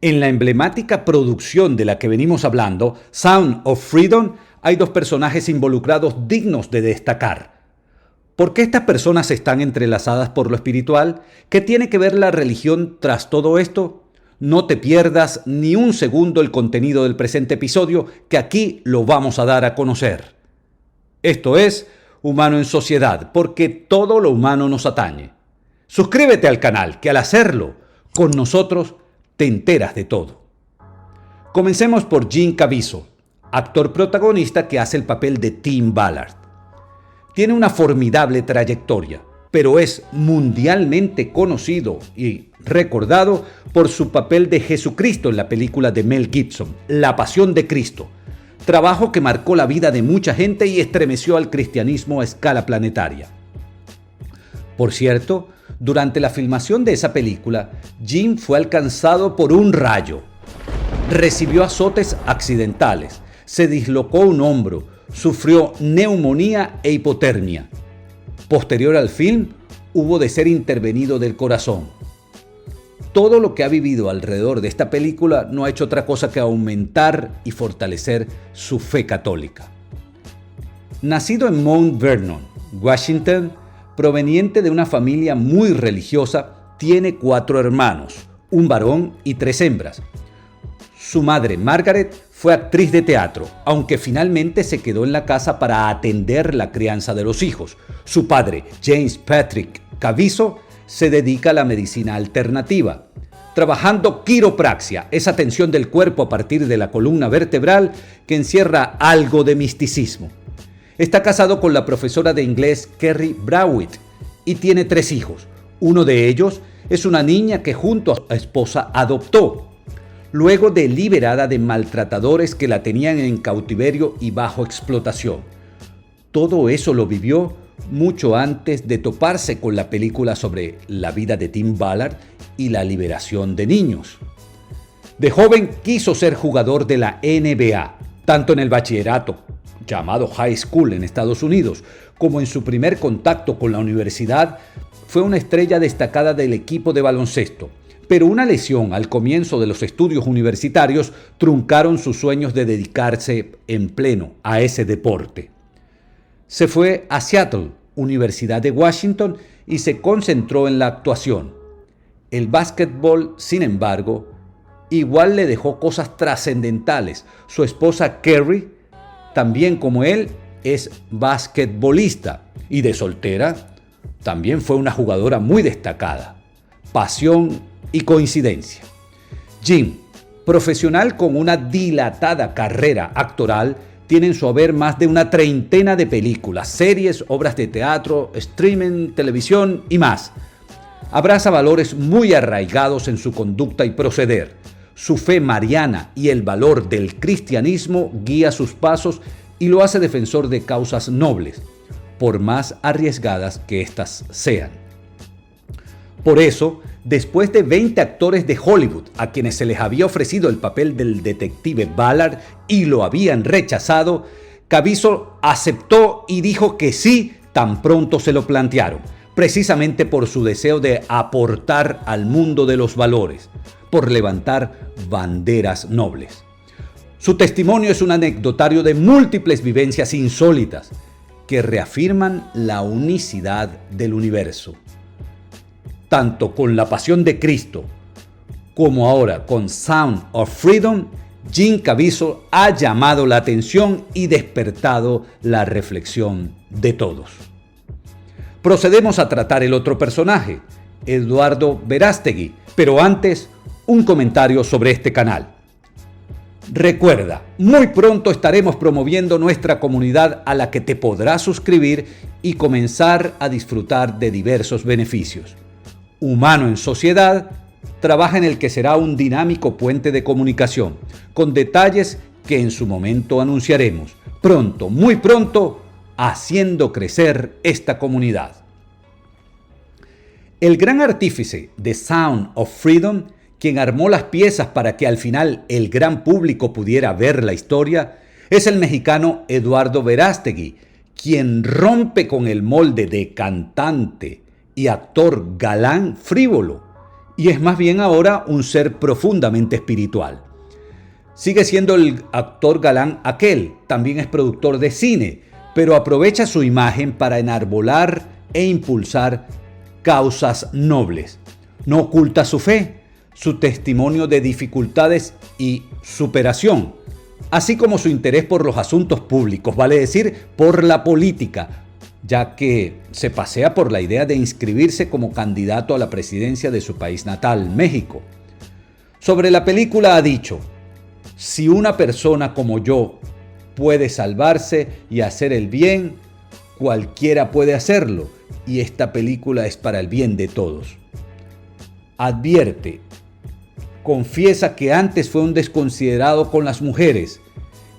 En la emblemática producción de la que venimos hablando, Sound of Freedom, hay dos personajes involucrados dignos de destacar. ¿Por qué estas personas están entrelazadas por lo espiritual? ¿Qué tiene que ver la religión tras todo esto? No te pierdas ni un segundo el contenido del presente episodio, que aquí lo vamos a dar a conocer. Esto es Humano en Sociedad, porque todo lo humano nos atañe. Suscríbete al canal, que al hacerlo, con nosotros te enteras de todo. Comencemos por Jim Caviezel, actor protagonista que hace el papel de Tim Ballard. Tiene una formidable trayectoria, pero es mundialmente conocido y recordado por su papel de Jesucristo en la película de Mel Gibson, La Pasión de Cristo, trabajo que marcó la vida de mucha gente y estremeció al cristianismo a escala planetaria. Por cierto, durante la filmación de esa película, Jim fue alcanzado por un rayo. Recibió azotes accidentales, se dislocó un hombro, sufrió neumonía e hipotermia. Posterior al film, hubo de ser intervenido del corazón. Todo lo que ha vivido alrededor de esta película no ha hecho otra cosa que aumentar y fortalecer su fe católica. Nacido en Mount Vernon, Washington, proveniente de una familia muy religiosa, tiene 4 hermanos, un varón y 3 hembras. Su madre, Margaret, fue actriz de teatro, aunque finalmente se quedó en la casa para atender la crianza de los hijos. Su padre, James Patrick Caviezel, se dedica a la medicina alternativa, trabajando quiropraxia, esa tensión del cuerpo a partir de la columna vertebral que encierra algo de misticismo. Está casado con la profesora de inglés Kerry Brawitt y tiene 3 hijos. Uno de ellos es una niña que junto a su esposa adoptó, luego de liberada de maltratadores que la tenían en cautiverio y bajo explotación. Todo eso lo vivió mucho antes de toparse con la película sobre la vida de Tim Ballard y la liberación de niños. De joven quiso ser jugador de la NBA, tanto en el bachillerato, llamado high school en Estados Unidos, como en su primer contacto con la universidad. Fue una estrella destacada del equipo de baloncesto, pero una lesión al comienzo de los estudios universitarios truncaron sus sueños de dedicarse en pleno a ese deporte. Se fue a Seattle, Universidad de Washington, y se concentró en la actuación. El básquetbol, sin embargo, igual le dejó cosas trascendentales. Su esposa Kerry, también como él, es basquetbolista, y de soltera también fue una jugadora muy destacada. Pasión y coincidencia. Jim, profesional con una dilatada carrera actoral, tiene en su haber más de una treintena de películas, series, obras de teatro, streaming, televisión y más. Abraza valores muy arraigados en su conducta y proceder. Su fe mariana y el valor del cristianismo guía sus pasos y lo hace defensor de causas nobles, por más arriesgadas que éstas sean. Por eso, después de 20 actores de Hollywood a quienes se les había ofrecido el papel del detective Ballard y lo habían rechazado, Caviezel aceptó y dijo que sí tan pronto se lo plantearon, precisamente por su deseo de aportar al mundo de los valores, por levantar banderas nobles. Su testimonio es un anecdotario de múltiples vivencias insólitas que reafirman la unicidad del universo. Tanto con La Pasión de Cristo como ahora con Sound of Freedom, Jim Caviezel ha llamado la atención y despertado la reflexión de todos. Procedemos a tratar el otro personaje, Eduardo Verástegui, pero antes, un comentario sobre este canal. Recuerda, muy pronto estaremos promoviendo nuestra comunidad a la que te podrás suscribir y comenzar a disfrutar de diversos beneficios. Humano en Sociedad trabaja en el que será un dinámico puente de comunicación, con detalles que en su momento anunciaremos. Pronto, muy pronto, haciendo crecer esta comunidad. El gran artífice de Sound of Freedom, quien armó las piezas para que al final el gran público pudiera ver la historia, es el mexicano Eduardo Verástegui, quien rompe con el molde de cantante y actor galán frívolo y es más bien ahora un ser profundamente espiritual. Sigue siendo el actor galán aquel, también es productor de cine, pero aprovecha su imagen para enarbolar e impulsar causas nobles. No oculta su fe, su testimonio de dificultades y superación, así como su interés por los asuntos públicos, vale decir, por la política, ya que se pasea por la idea de inscribirse como candidato a la presidencia de su país natal, México. Sobre la película ha dicho: si una persona como yo puede salvarse y hacer el bien, cualquiera puede hacerlo, y esta película es para el bien de todos. Advierte, confiesa que antes fue un desconsiderado con las mujeres,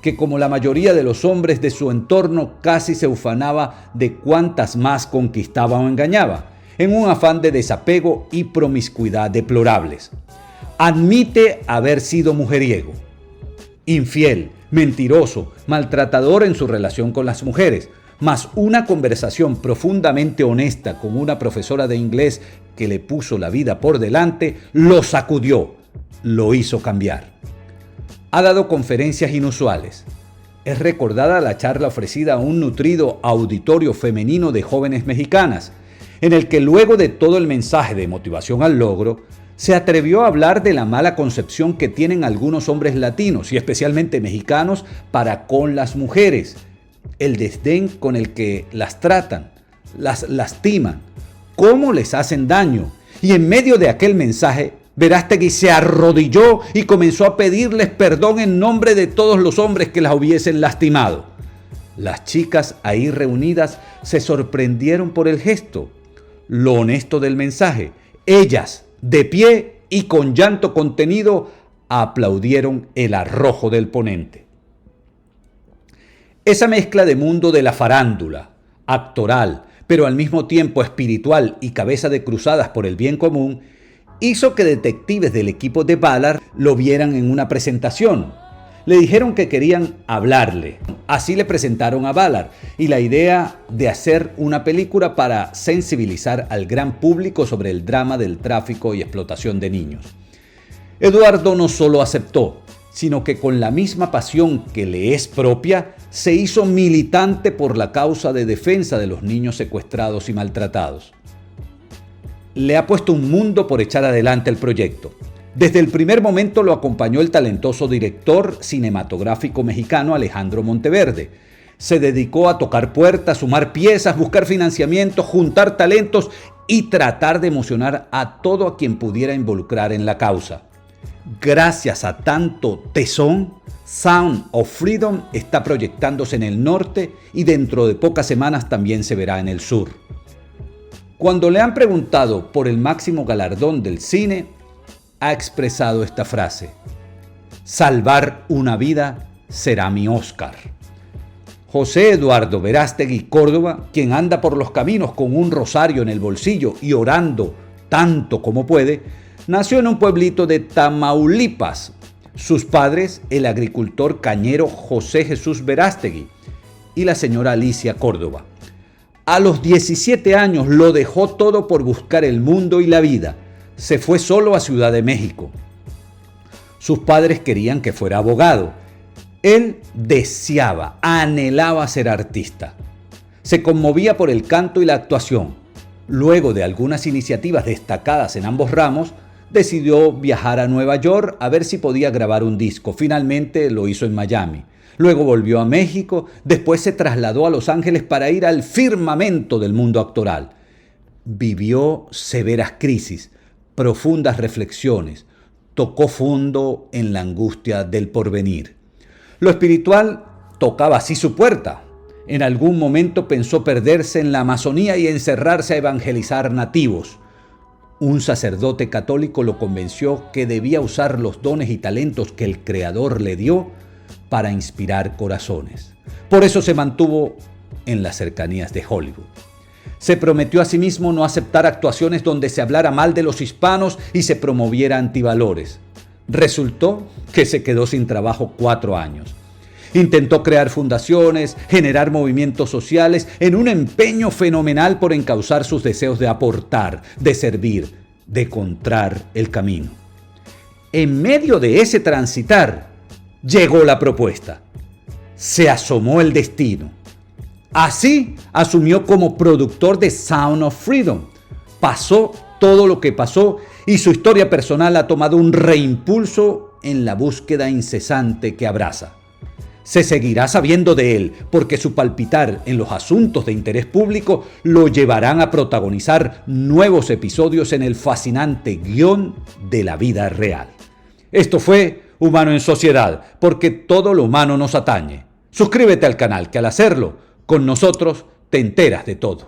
que como la mayoría de los hombres de su entorno casi se ufanaba de cuántas más conquistaba o engañaba, en un afán de desapego y promiscuidad deplorables. Admite haber sido mujeriego, infiel, mentiroso, maltratador en su relación con las mujeres, mas una conversación profundamente honesta con una profesora de inglés que le puso la vida por delante, lo sacudió, lo hizo cambiar. Ha dado conferencias inusuales. Es recordada la charla ofrecida a un nutrido auditorio femenino de jóvenes mexicanas, en el que luego de todo el mensaje de motivación al logro, se atrevió a hablar de la mala concepción que tienen algunos hombres latinos y especialmente mexicanos para con las mujeres, el desdén con el que las tratan, las lastiman, cómo les hacen daño. Y en medio de aquel mensaje, Verástegui se arrodilló y comenzó a pedirles perdón en nombre de todos los hombres que las hubiesen lastimado. Las chicas ahí reunidas se sorprendieron por el gesto, lo honesto del mensaje. Ellas, de pie y con llanto contenido, aplaudieron el arrojo del ponente. Esa mezcla de mundo de la farándula, actoral, pero al mismo tiempo espiritual y cabeza de cruzadas por el bien común, hizo que detectives del equipo de Ballard lo vieran en una presentación. Le dijeron que querían hablarle. Así le presentaron a Ballard y la idea de hacer una película para sensibilizar al gran público sobre el drama del tráfico y explotación de niños. Eduardo no solo aceptó, sino que con la misma pasión que le es propia, se hizo militante por la causa de defensa de los niños secuestrados y maltratados. Le ha puesto un mundo por echar adelante el proyecto. Desde el primer momento lo acompañó el talentoso director cinematográfico mexicano Alejandro Monteverde. Se dedicó a tocar puertas, sumar piezas, buscar financiamiento, juntar talentos y tratar de emocionar a todo a quien pudiera involucrar en la causa. Gracias a tanto tesón, Sound of Freedom está proyectándose en el norte y dentro de pocas semanas también se verá en el sur. Cuando le han preguntado por el máximo galardón del cine, ha expresado esta frase: salvar una vida será mi Oscar. José Eduardo Verástegui Córdoba, quien anda por los caminos con un rosario en el bolsillo y orando tanto como puede, nació en un pueblito de Tamaulipas. Sus padres, el agricultor cañero José Jesús Verástegui y la señora Alicia Córdoba. A los 17 años lo dejó todo por buscar el mundo y la vida. Se fue solo a Ciudad de México. Sus padres querían que fuera abogado. Él deseaba, anhelaba ser artista. Se conmovía por el canto y la actuación. Luego de algunas iniciativas destacadas en ambos ramos, decidió viajar a Nueva York a ver si podía grabar un disco. Finalmente lo hizo en Miami. Luego volvió a México, después se trasladó a Los Ángeles para ir al firmamento del mundo actoral. Vivió severas crisis, profundas reflexiones, tocó fondo en la angustia del porvenir. Lo espiritual tocaba así su puerta. En algún momento pensó perderse en la Amazonía y encerrarse a evangelizar nativos. Un sacerdote católico lo convenció que debía usar los dones y talentos que el Creador le dio para inspirar corazones. Por eso se mantuvo en las cercanías de Hollywood. Se prometió a sí mismo no aceptar actuaciones donde se hablara mal de los hispanos y se promoviera antivalores. Resultó que se quedó sin trabajo 4 años. Intentó crear fundaciones, generar movimientos sociales en un empeño fenomenal por encauzar sus deseos de aportar, de servir, de encontrar el camino. En medio de ese transitar, llegó la propuesta. Se asomó el destino. Así asumió como productor de Sound of Freedom. Pasó todo lo que pasó y su historia personal ha tomado un reimpulso en la búsqueda incesante que abraza. Se seguirá sabiendo de él porque su palpitar en los asuntos de interés público lo llevarán a protagonizar nuevos episodios en el fascinante guión de la vida real. Esto fue Humano en Sociedad, porque todo lo humano nos atañe. Suscríbete al canal, que al hacerlo, con nosotros te enteras de todo.